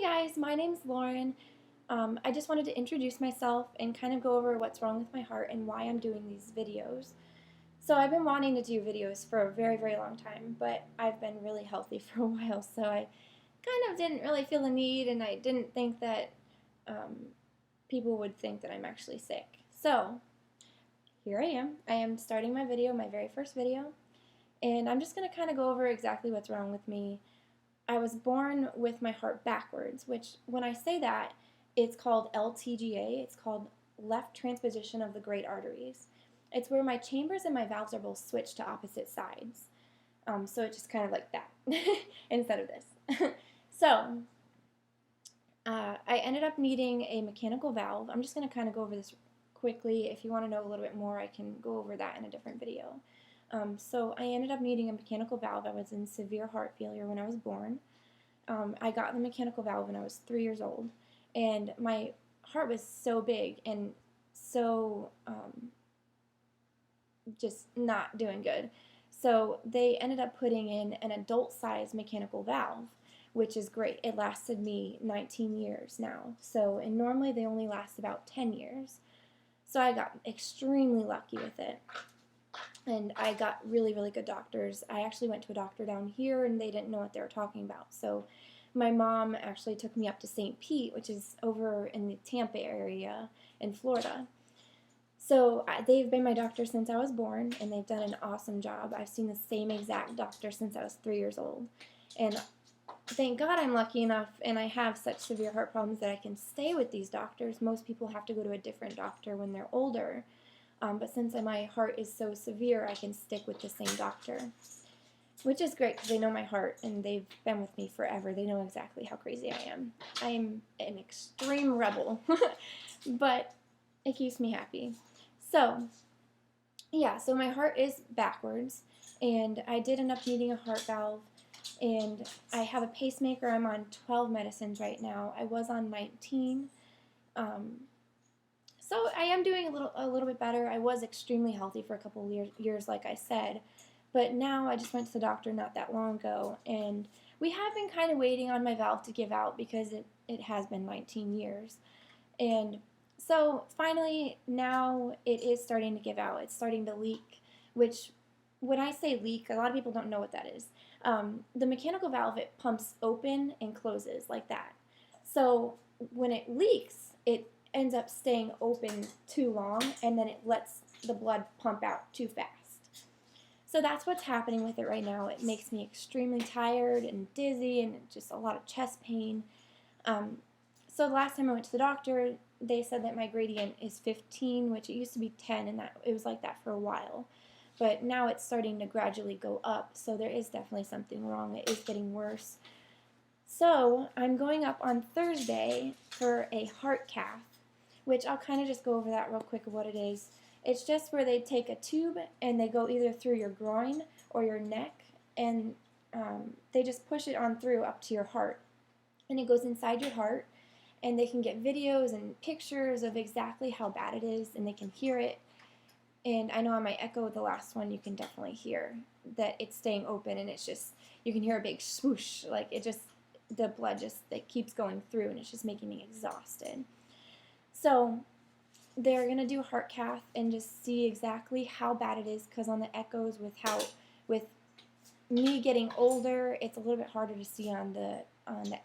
Guys, my name's Lauren. I just wanted to introduce myself and kind of go over what's wrong with my heart and why I'm doing these videos. So I've been wanting to do videos for a very, very long time, but I've been really healthy for a while, so I kind of didn't really feel the need, and I didn't think that um, people would think that I'm actually sick. So here I am. I am starting my video, my very first video, and I'm just going to kind of go over exactly what's wrong with me. I was born with my heart backwards, which when I say that, it's called LTGA. It's called left transposition of the great arteries. It's where my chambers and my valves are both switched to opposite sides. So it's just kind of like that instead of this. So I ended up needing a mechanical valve. I'm just going to kind of go over this quickly. If you want to know a little bit more, I can go over that in a different video. So I ended up needing a mechanical valve. I was in severe heart failure when I was born. I got the mechanical valve when I was 3 years old, and my heart was so big and so just not doing good. So they ended up putting in an adult-sized mechanical valve, which is great. It lasted me 19 years now. So, and normally they only last about 10 years. So I got extremely lucky with it. And I got really, really good doctors. I actually went to a doctor down here, and they didn't know what they were talking about. So my mom actually took me up to St. Pete, which is over in the Tampa area in Florida. So they've been my doctor since I was born, and they've done an awesome job. I've seen the same exact doctor since I was 3 years old. And thank God I'm lucky enough, and I have such severe heart problems that I can stay with these doctors. Most people have to go to a different doctor when they're older. But since my heart is so severe, I can stick with the same doctor, which is great because they know my heart and they've been with me forever. They know exactly how crazy I am. I am an extreme rebel, but it keeps me happy. So, yeah, so my heart is backwards, and I did end up needing a heart valve, and I have a pacemaker. I'm on 12 medicines right now. I was on 19. So I am doing a little bit better. I was extremely healthy for a couple of years, like I said, but now I just went to the doctor not that long ago, and we have been kind of waiting on my valve to give out because it has been 19 years. And so finally now it is starting to give out. It's starting to leak, which when I say leak, a lot of people don't know what that is. The mechanical valve, it pumps open and closes like that. So when it leaks, it ends up staying open too long, and then it lets the blood pump out too fast. So that's what's happening with it right now. It makes me extremely tired and dizzy and just a lot of chest pain. So the last time I went to the doctor, they said that my gradient is 15, which it used to be 10, and that it was like that for a while. But now it's starting to gradually go up, so there is definitely something wrong. It is getting worse. So I'm going up on Thursday for a heart cath, which I'll kind of just go over that real quick of what it is. It's just where they take a tube and they go either through your groin or your neck, and they just push it on through up to your heart. And it goes inside your heart, and they can get videos and pictures of exactly how bad it is, and they can hear it. And I know on my echo, the last one, you can definitely hear that it's staying open, and it's just, you can hear a big swoosh, like it just, the blood just, it keeps going through, and it's just making me exhausted. So they're going to do a heart cath and just see exactly how bad it is, because on the echoes with me getting older, it's a little bit harder to see on the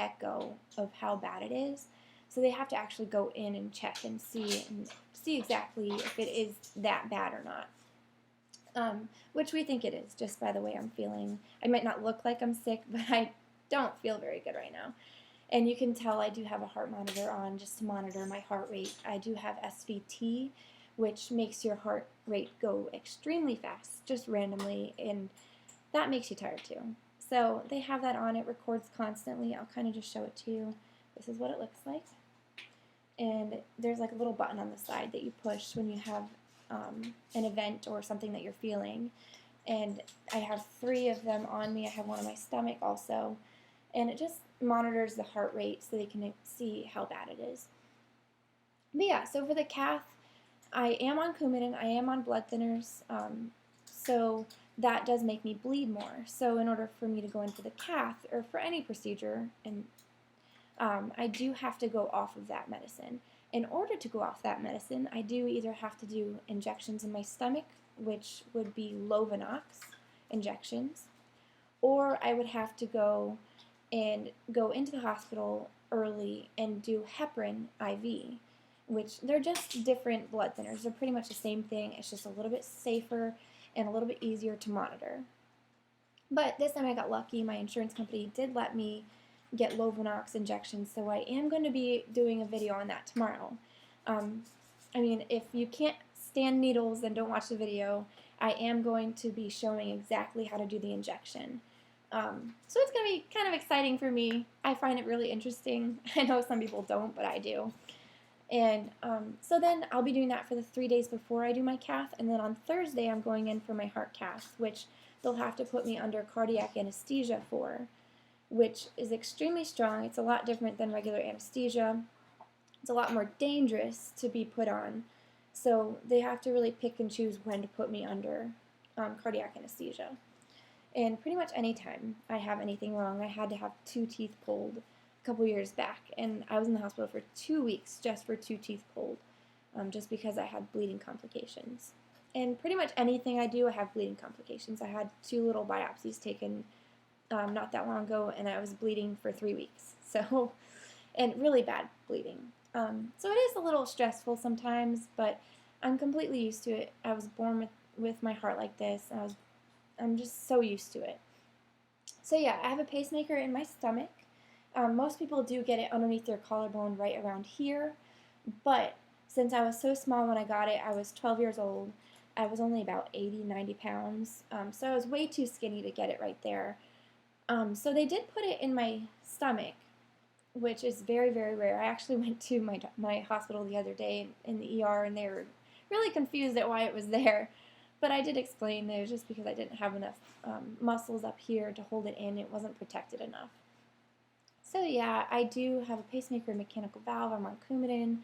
echo of how bad it is. So they have to actually go in and check and see exactly if it is that bad or not. Which we think it is, just by the way I'm feeling. I might not look like I'm sick, but I don't feel very good right now. And you can tell I do have a heart monitor on just to monitor my heart rate. I do have SVT, which makes your heart rate go extremely fast, just randomly, and that makes you tired too. So they have that on. It records constantly. I'll kind of just show it to you. This is what it looks like. And there's like a little button on the side that you push when you have an event or something that you're feeling. And I have 3 of them on me. I have one on my stomach also. And it just monitors the heart rate so they can see how bad it is. But yeah, so for the cath, I am on Coumadin, I am on blood thinners, so that does make me bleed more. So in order for me to go in for the cath, or for any procedure, and I do have to go off of that medicine. In order to go off that medicine, I do either have to do injections in my stomach, which would be Lovenox injections, or I would have to go into the hospital early and do heparin IV, which they're just different blood thinners. They're pretty much the same thing. It's just a little bit safer and a little bit easier to monitor. But this time I got lucky. My insurance company did let me get Lovenox injections, so I am going to be doing a video on that tomorrow. I mean, if you can't stand needles, then don't watch the video. I am going to be showing exactly how to do the injection. So it's going to be kind of exciting for me. I find it really interesting. I know some people don't, but I do. And so then I'll be doing that for the 3 days before I do my cath, and then on Thursday I'm going in for my heart cath, which they'll have to put me under cardiac anesthesia for, which is extremely strong. It's a lot different than regular anesthesia. It's a lot more dangerous to be put on, so they have to really pick and choose when to put me under cardiac anesthesia. And pretty much any time I have anything wrong, I had to have 2 teeth pulled a couple years back, and I was in the hospital for 2 weeks just for 2 teeth pulled, just because I had bleeding complications. And pretty much anything I do, I have bleeding complications. I had 2 little biopsies taken not that long ago, and I was bleeding for 3 weeks. So, and really bad bleeding. So it is a little stressful sometimes, but I'm completely used to it. I was born with my heart like this, and I'm just so used to it. So yeah, I have a pacemaker in my stomach. Most people do get it underneath their collarbone right around here, but since I was so small when I got it, I was 12 years old. I was only about 80, 90 pounds, so I was way too skinny to get it right there. So they did put it in my stomach, which is very, very rare. I actually went to my hospital the other day in the ER, and they were really confused at why it was there. But I did explain that it was just because I didn't have enough muscles up here to hold it in. It wasn't protected enough. So yeah, I do have a pacemaker, mechanical valve. I'm on Coumadin.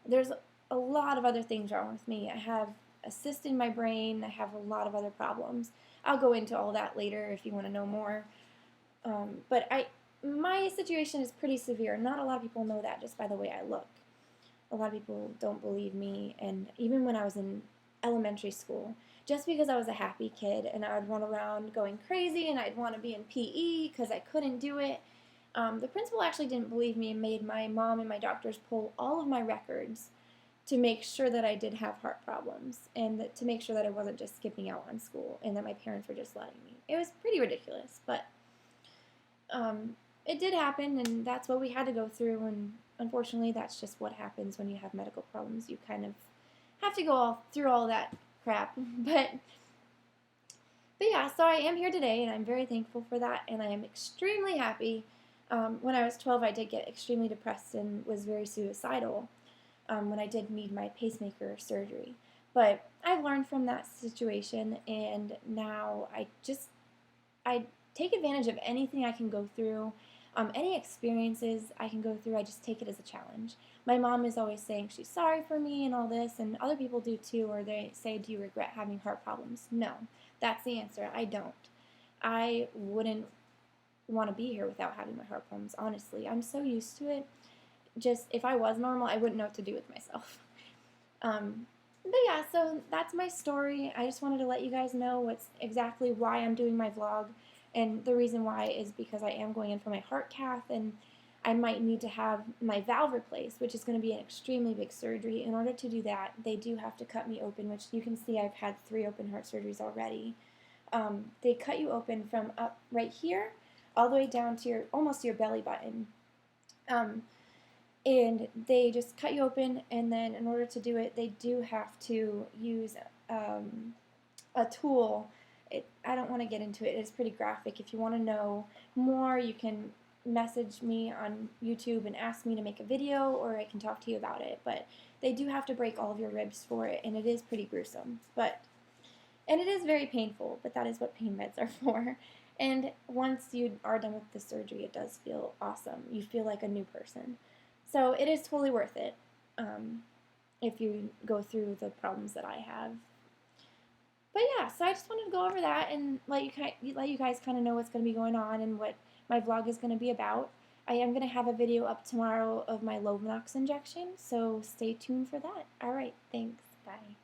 There's a lot of other things wrong with me. I have a cyst in my brain. I have a lot of other problems. I'll go into all that later if you want to know more. But my situation is pretty severe. Not a lot of people know that just by the way I look. A lot of people don't believe me, and even when I was in elementary school, just because I was a happy kid and I would run around going crazy and I'd want to be in PE because I couldn't do it, the principal actually didn't believe me and made my mom and my doctors pull all of my records to make sure that I did have heart problems and to make sure that I wasn't just skipping out on school and that my parents were just letting me. It was pretty ridiculous, but it did happen, and that's what we had to go through, and unfortunately that's just what happens when you have medical problems. You kind of have to go through all that crap, but yeah, so I am here today, and I'm very thankful for that, and I am extremely happy. When I was 12, I did get extremely depressed and was very suicidal when I did need my pacemaker surgery, but I've learned from that situation, and now I take advantage of anything I can go through. Any experiences I can go through, I just take it as a challenge. My mom is always saying she's sorry for me and all this, and other people do too, or they say, do you regret having heart problems? No, that's the answer. I don't. I wouldn't want to be here without having my heart problems, honestly. I'm so used to it. Just, if I was normal, I wouldn't know what to do with myself. But yeah, so that's my story. I just wanted to let you guys know what's exactly why I'm doing my vlog. And the reason why is because I am going in for my heart cath, and I might need to have my valve replaced, which is going to be an extremely big surgery. In order to do that, they do have to cut me open, which you can see I've had 3 open heart surgeries already. They cut you open from up right here all the way down to almost to your belly button. And they just cut you open, and then in order to do it, they do have to use a tool. I don't want to get into it. It's pretty graphic. If you want to know more, you can message me on YouTube and ask me to make a video, or I can talk to you about it. But they do have to break all of your ribs for it, and it is pretty gruesome. And it is very painful, but that is what pain meds are for. And once you are done with the surgery, it does feel awesome. You feel like a new person. So it is totally worth it if you go through the problems that I have. But yeah, so I just wanted to go over that and let you guys kind of know what's going to be going on and what my vlog is going to be about. I am going to have a video up tomorrow of my Lovenox injection, so stay tuned for that. Alright, thanks. Bye.